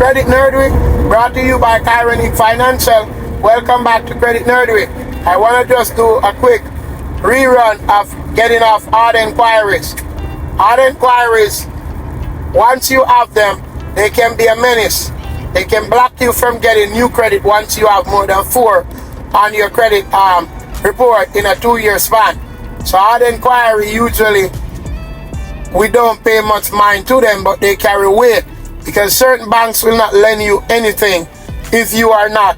Credit Nerd Week, brought to you by Ironic Financial. Welcome back to Credit Nerd Week. I want to just do a quick rerun of getting off odd inquiries. Odd inquiries, once you have them, they can be a menace. They can block you from getting new credit once you have more than 4 on your credit report in a 2-year span. So odd inquiry, usually we don't pay much mind to them, but they carry weight because certain banks will not lend you anything if you are not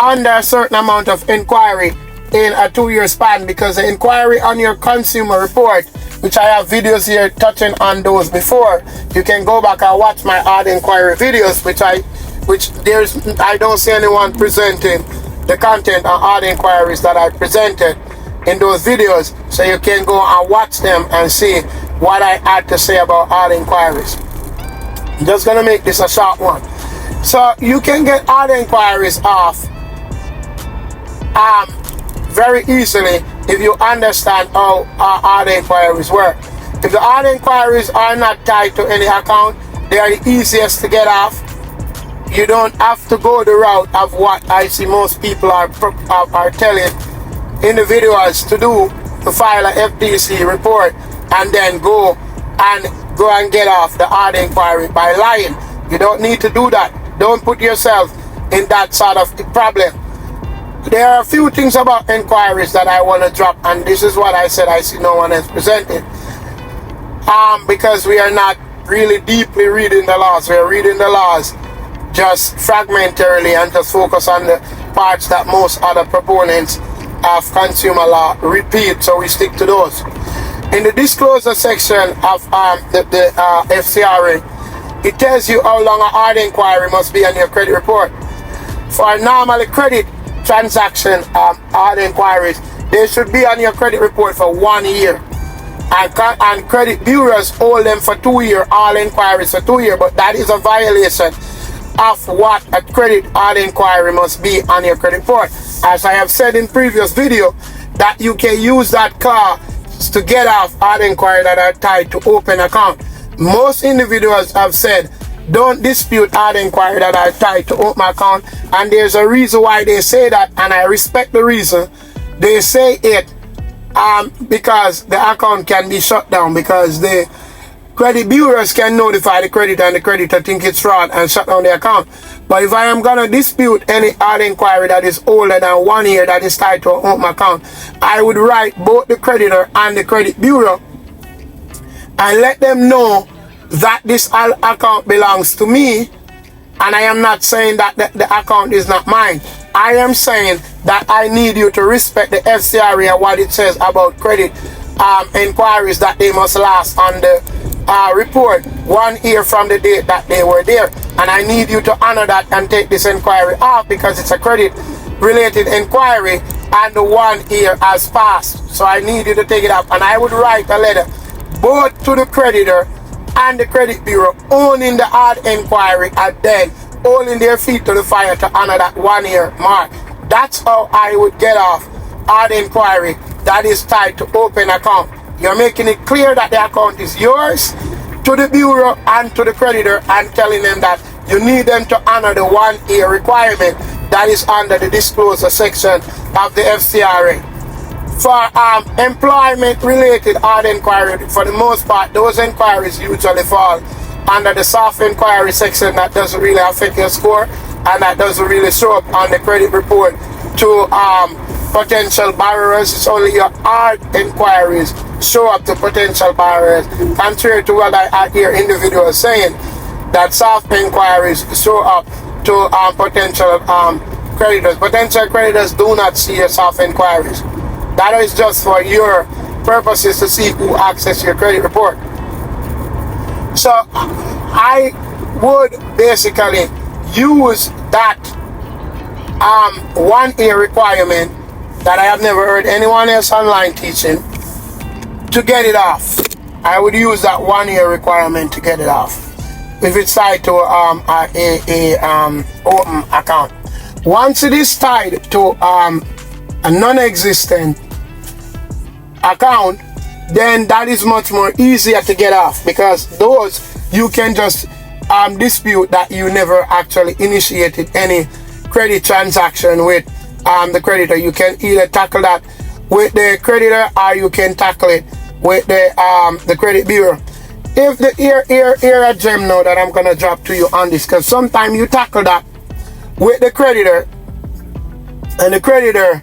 under a certain amount of inquiry in a 2-year span, because the inquiry on your consumer report, which I have videos here touching on those before, you can go back and watch my odd inquiry videos, I don't see anyone presenting the content on odd inquiries that I presented in those videos, so you can go and watch them and see what I had to say about odd inquiries. I'm just gonna make this a short one. So you can get odd inquiries off very easily if you understand how odd inquiries work. If the odd inquiries are not tied to any account, they are the easiest to get off. You don't have to go the route of what I see most people are telling individuals to do, to file a FDC report and then go and get off the odd inquiry by lying. You don't need to do that. Don't put yourself in that sort of problem. There are a few things about inquiries that I want to drop, and this is what I said I see no one has presented. Because we are not really deeply reading the laws. We are reading the laws just fragmentarily and just focus on the parts that most other proponents of consumer law repeat, so we stick to those. In the disclosure section of the FCRA, it tells you how long an odd inquiry must be on your credit report. For normally credit transaction odd inquiries, they should be on your credit report for 1 year. And credit bureaus hold them for 2 years, all inquiries for 2 years, but that is a violation of what a credit odd inquiry must be on your credit report. As I have said in previous video, that you can use that clause to get off odd inquiry that are tied to open account. Most individuals have said, don't dispute odd inquiry that are tied to open account, and there's a reason why they say that, and I respect the reason they say it, because the account can be shut down, because the credit bureaus can notify the creditor and the creditor think it's fraud and shut down the account. But if I am gonna dispute any odd inquiry that is older than 1 year that is tied to an open account, I would write both the creditor and the credit bureau and let them know that this account belongs to me, and I am not saying that the account is not mine. I am saying that I need you to respect the FCRA and what it says about credit inquiries, that they must last on the report 1 year from the date that they were there, and I need you to honor that and take this inquiry off, because it's a credit related inquiry and the 1 year has passed. So I need you to take it off, and I would write a letter both to the creditor and the credit bureau owning the odd inquiry and then holding their feet to the fire to honor that 1 year mark. That's how I would get off odd inquiry that is tied to open account. You're making it clear that the account is yours to the bureau and to the creditor, and telling them that you need them to honor the 1 year requirement that is under the disclosure section of the FCRA. For employment related odd inquiry, for the most part, those inquiries usually fall under the soft inquiry section that doesn't really affect your score and that doesn't really show up on the credit report to potential borrowers. It's only your hard inquiries show up to potential borrowers, contrary to what I hear individuals saying, that soft inquiries show up to potential creditors. Potential creditors do not see your soft inquiries. That is just for your purposes to see who access your credit report. So I would basically use that 1 year requirement that I have never heard anyone else online teaching to get it off. I would use that 1 year requirement to get it off if it's tied to a open account. Once it is tied to a non-existent account, then that is much more easier to get off, because those you can just dispute that you never actually initiated any credit transaction with the creditor. You can either tackle that with the creditor, or you can tackle it with the credit bureau. If the here a gem now that I'm gonna drop to you on this, because sometimes you tackle that with the creditor, and the creditor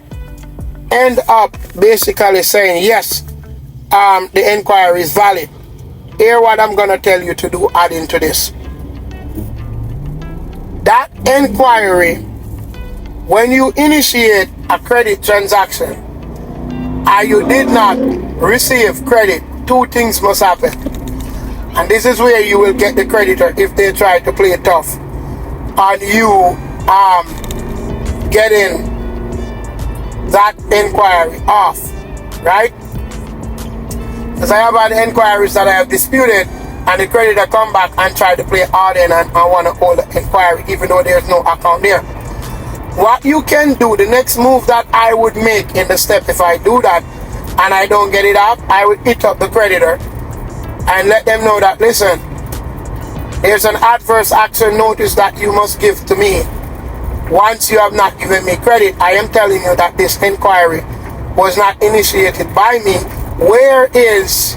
end up basically saying yes, the inquiry is valid. Here what I'm gonna tell you to do adding to this. That inquiry, when you initiate a credit transaction and you did not receive credit, two things must happen. And this is where you will get the creditor if they try to play it tough on you getting that inquiry off, right? Because I have had inquiries that I have disputed and the creditor come back and try to play hard and want to hold the inquiry even though there's no account there. What you can do, the next move that I would make in the step, if I do that and I don't get it off, I would hit up the creditor and let them know that, listen, there's an adverse action notice that you must give to me. Once you have not given me credit, I am telling you that this inquiry was not initiated by me. Where is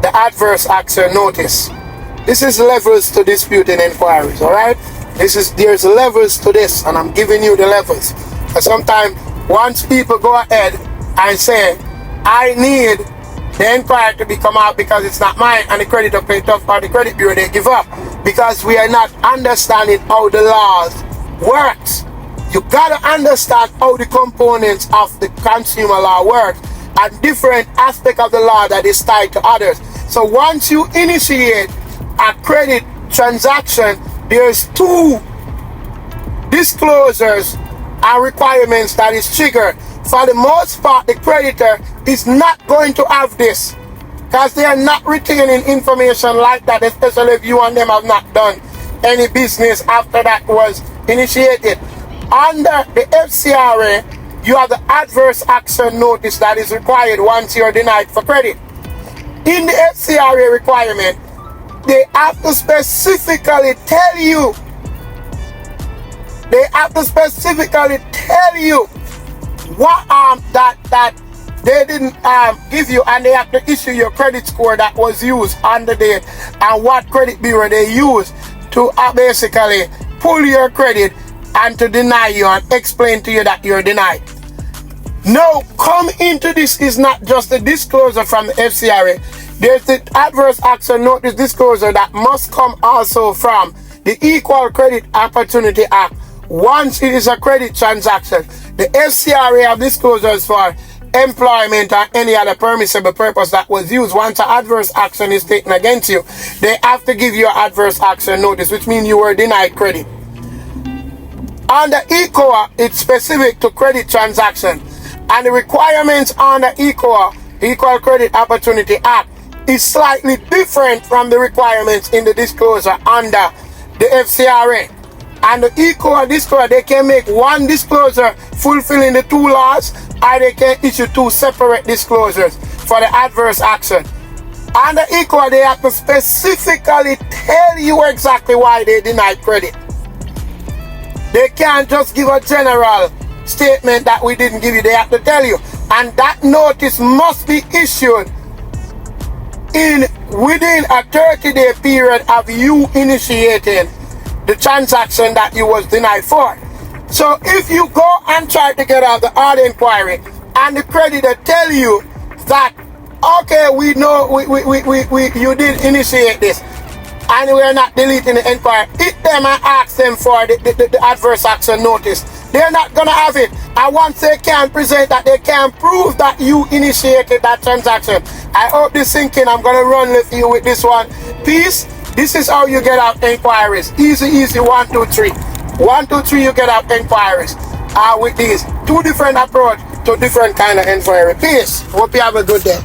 the adverse action notice? This is levels to disputing inquiries, alright? There's levels to this, and I'm giving you the levels. And sometimes once people go ahead and say, I need the inquiry to be come out because it's not mine, and the creditor pay tough, or the credit bureau, they give up because we are not understanding how the laws works. You gotta understand how the components of the consumer law work and different aspects of the law that is tied to others. So once you initiate a credit transaction, there's two disclosures and requirements that is triggered. For the most part, the creditor is not going to have this because they are not retaining information like that, especially if you and them have not done any business after that was initiated. Under the FCRA, you have the adverse action notice that is required once you're denied for credit. In the FCRA requirement, they have to specifically tell you. What that they didn't give you, and they have to issue your credit score that was used on the date and what credit bureau they use to basically pull your credit and to deny you and explain to you that you're denied. Now, come into this is not just a disclosure from the FCRA. There's the adverse action notice disclosure that must come also from the Equal Credit Opportunity Act. Once it is a credit transaction, the FCRA have disclosures for employment or any other permissible purpose that was used. Once an adverse action is taken against you, they have to give you an adverse action notice, which means you were denied credit. Under ECOA, it's specific to credit transaction, and the requirements under ECOA, Equal Credit Opportunity Act, is slightly different from the requirements in the disclosure under the FCRA. And the ECOA disclosure, they can make one disclosure fulfilling the two laws, or they can issue two separate disclosures for the adverse action. Under ECOA, they have to specifically tell you exactly why they denied credit. They can't just give a general statement that we didn't give you. They have to tell you. And that notice must be issued within a 30-day period of you initiating the transaction that you was denied for. So if you go and try to get out the odd inquiry and the creditor tell you that, okay, we know you did initiate this and we're not deleting the inquiry, hit them and ask them for the adverse action notice. They're not gonna have it. And once they can present that, they can prove that you initiated that transaction. I hope this sinking. I'm gonna run with you with this one. Peace. This is how you get out inquiries. Easy, 1, 2, 3. 1, 2, 3, you get out inquiries. With these two different approach to different kind of inquiry. Peace. Hope you have a good day.